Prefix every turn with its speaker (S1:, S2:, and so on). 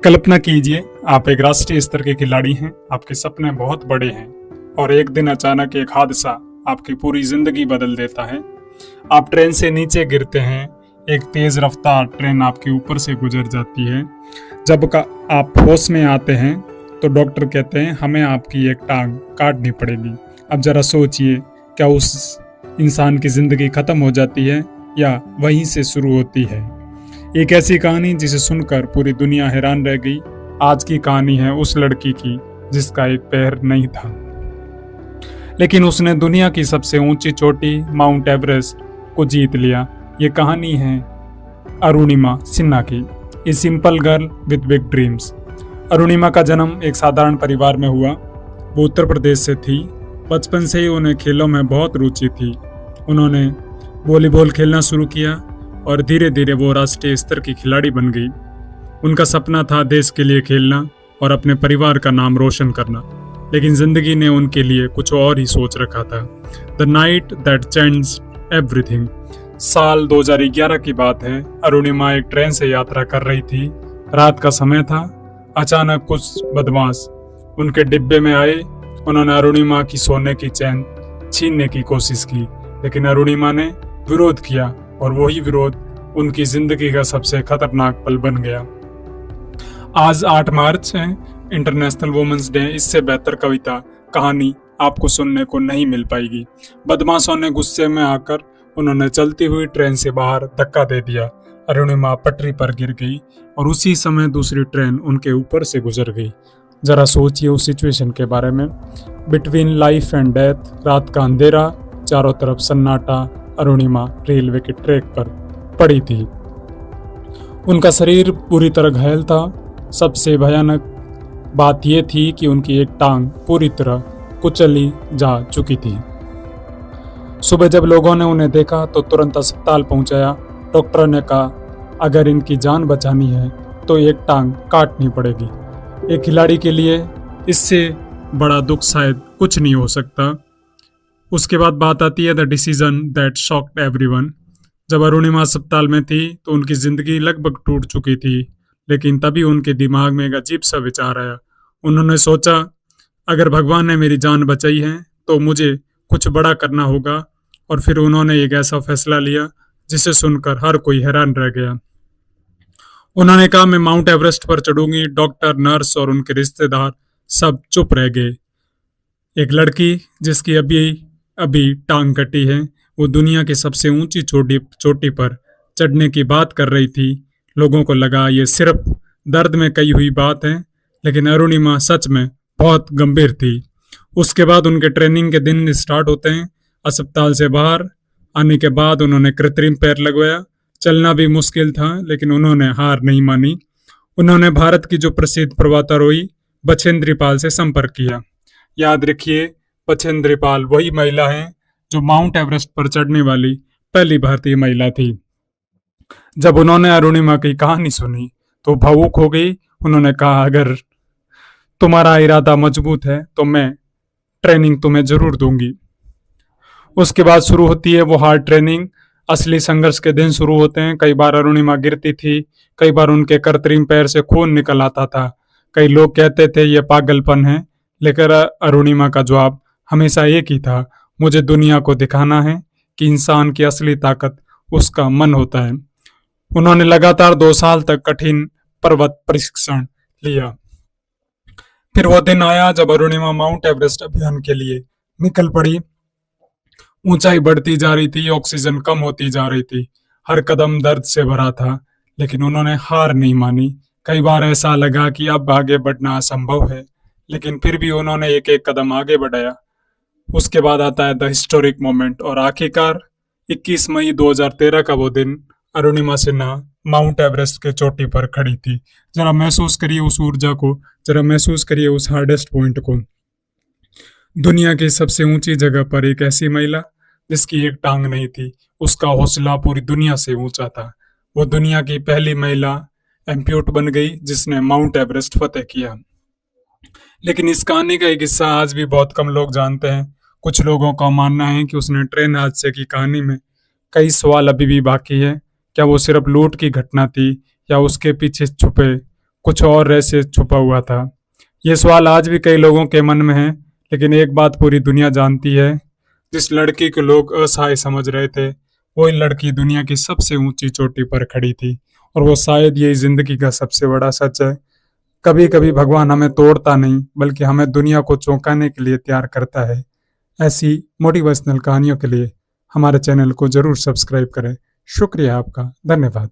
S1: कल्पना कीजिए, आप एक राष्ट्रीय स्तर के खिलाड़ी हैं, आपके सपने बहुत बड़े हैं और एक दिन अचानक एक हादसा आपकी पूरी जिंदगी बदल देता है। आप ट्रेन से नीचे गिरते हैं, एक तेज रफ्तार ट्रेन आपके ऊपर से गुजर जाती है। आप होश में आते हैं तो डॉक्टर कहते हैं हमें आपकी एक टांग काटनी पड़ेगी। अब जरा सोचिए, क्या उस इंसान की जिंदगी खत्म हो जाती है या वहीं से शुरू होती है? एक ऐसी कहानी जिसे सुनकर पूरी दुनिया हैरान रह गई। आज की कहानी है उस लड़की की जिसका एक पैर नहीं था, लेकिन उसने दुनिया की सबसे ऊंची चोटी माउंट एवरेस्ट को जीत लिया। ये कहानी है अरुणिमा सिन्हा की, a simple girl with big dreams. Arunima का जन्म एक साधारण परिवार में हुआ। वो उत्तर प्रदेश से थी। बचपन से ही उन्हें खेलों में बहुत रुचि थी। उन्होंने वॉलीबॉल खेलना शुरू किया और धीरे धीरे वो राष्ट्रीय स्तर की खिलाड़ी बन गई। उनका सपना था देश के लिए खेलना और अपने परिवार का नाम रोशन करना, लेकिन जिंदगी ने उनके लिए कुछ और ही सोच रखा था। The night that changed everything. साल 2011 की बात है। अरुणिमा एक ट्रेन से यात्रा कर रही थी। रात का समय था। अचानक कुछ बदमाश उनके डिब्बे में आए। उन्होंने अरुणिमा की सोने की चैन छीनने की कोशिश की, लेकिन अरुणिमा ने विरोध किया और वही विरोध उनकी जिंदगी का सबसे खतरनाक पल बन गया। आज 8 मार्च है, इंटरनेशनल वुमेन्स डे। इससे बेहतर कविता कहानी आपको सुनने को नहीं मिल पाएगी। बदमाशों ने गुस्से में आकर उन्होंने चलती हुई ट्रेन से बाहर धक्का दे दिया। अरुणिमा पटरी पर गिर गई और उसी समय दूसरी ट्रेन उनके ऊपर से गुजर गई। जरा सोचिए उस सिचुएशन के बारे में। बिटवीन लाइफ एंड डेथ, रात का अंधेरा, चारों तरफ सन्नाटा। अरुणिमा रेलवे के ट्रैक पर पड़ी थी। उनका शरीर पूरी तरह घायल था। सबसे भयानक बात यह थी कि उनकी एक टांग पूरी तरह कुचली जा चुकी थी। सुबह जब लोगों ने उन्हें देखा तो तुरंत अस्पताल पहुंचाया। डॉक्टर ने कहा अगर इनकी जान बचानी है तो एक टांग काटनी पड़ेगी। एक खिलाड़ी के लिए इससे बड़ा दुख शायद कुछ नहीं हो सकता। उसके बाद बात आती है the decision that shocked everyone. जब अरुणिमा अस्पताल में थी तो उनकी जिंदगी लगभग टूट चुकी थी, लेकिन तभी उनके दिमाग में एक अजीब सा विचार आया। उन्होंने सोचा अगर भगवान ने मेरी जान बचाई है तो मुझे कुछ बड़ा करना होगा। और फिर उन्होंने एक ऐसा फैसला लिया जिसे सुनकर हर कोई हैरान रह गया। उन्होंने कहा मैं माउंट एवरेस्ट पर चढ़ूंगी। डॉक्टर, नर्स और उनके रिश्तेदार सब चुप रह गए। एक लड़की जिसकी अभी टांग कटी है, वो दुनिया की सबसे ऊंची चोटी पर चढ़ने की बात कर रही थी। लोगों को लगा ये सिर्फ दर्द में कही हुई बात है, लेकिन अरुणिमा सच में बहुत गंभीर थी। उसके बाद उनके ट्रेनिंग के दिन स्टार्ट होते हैं। अस्पताल से बाहर आने के बाद उन्होंने कृत्रिम पैर लगवाया। चलना भी मुश्किल था, लेकिन उन्होंने हार नहीं मानी। उन्होंने भारत की जो प्रसिद्ध पर्वतारोही बछेंद्री पाल से संपर्क किया। याद रखिए, बछेंद्री पाल वही महिला है जो माउंट एवरेस्ट पर चढ़ने वाली पहली भारतीय महिला थी। जब उन्होंने अरुणिमा की कहानी सुनी तो भावुक हो गई। उन्होंने कहा अगर तुम्हारा इरादा मजबूत है तो मैं ट्रेनिंग तुम्हें जरूर दूंगी। उसके बाद शुरू होती है वो हार्ड ट्रेनिंग। असली संघर्ष के दिन शुरू होते हैं। कई बार अरुणिमा गिरती थी, कई बार उनके कृत्रिम पैर से खून निकल आता था। कई लोग कहते थे यह पागलपन है, लेकिन अरुणिमा का जवाब हमेशा एक ही था, मुझे दुनिया को दिखाना है कि इंसान की असली ताकत उसका मन होता है। उन्होंने लगातार 2 साल तक कठिन पर्वत प्रशिक्षण लिया। फिर वो दिन आया जब अरुणिमा माउंट एवरेस्ट अभियान के लिए निकल पड़ी। ऊंचाई बढ़ती जा रही थी, ऑक्सीजन कम होती जा रही थी, हर कदम दर्द से भरा था, लेकिन उन्होंने हार नहीं मानी। कई बार ऐसा लगा कि अब आगे बढ़ना असंभव है, लेकिन फिर भी उन्होंने एक एक कदम आगे बढ़ाया। उसके बाद आता है द हिस्टोरिक मोमेंट और आखिरकार 21 मई 2013 का वो दिन। अरुणिमा सिन्हा माउंट एवरेस्ट के चोटी पर खड़ी थी। जरा महसूस करिए उस ऊर्जा को, जरा महसूस करिए उस हार्डेस्ट पॉइंट को। दुनिया की सबसे ऊंची जगह पर एक ऐसी महिला जिसकी एक टांग नहीं थी, उसका हौसला पूरी दुनिया से ऊंचा था। वो दुनिया की पहली महिला एम्प्यूट बन गई जिसने माउंट एवरेस्ट फतेह किया। लेकिन इस कहानी का एक हिस्सा आज भी बहुत कम लोग जानते हैं। कुछ लोगों का मानना है कि उसने ट्रेन हादसे की कहानी में कई सवाल अभी भी बाकी है। क्या वो सिर्फ लूट की घटना थी या उसके पीछे छुपे कुछ और रहस्य छुपा हुआ था। ये सवाल आज भी कई लोगों के मन में है, लेकिन एक बात पूरी दुनिया जानती है, जिस लड़की को लोग असहाय समझ रहे थे, वही लड़की दुनिया की सबसे ऊंची चोटी पर खड़ी थी। और वो शायद यही जिंदगी का सबसे बड़ा सच है। कभी कभी भगवान हमें तोड़ता नहीं, बल्कि हमें दुनिया को चौंकाने के लिए तैयार करता है। ऐसी मोटिवेशनल कहानियों के लिए हमारे चैनल को जरूर सब्सक्राइब करें। शुक्रिया आपका, धन्यवाद।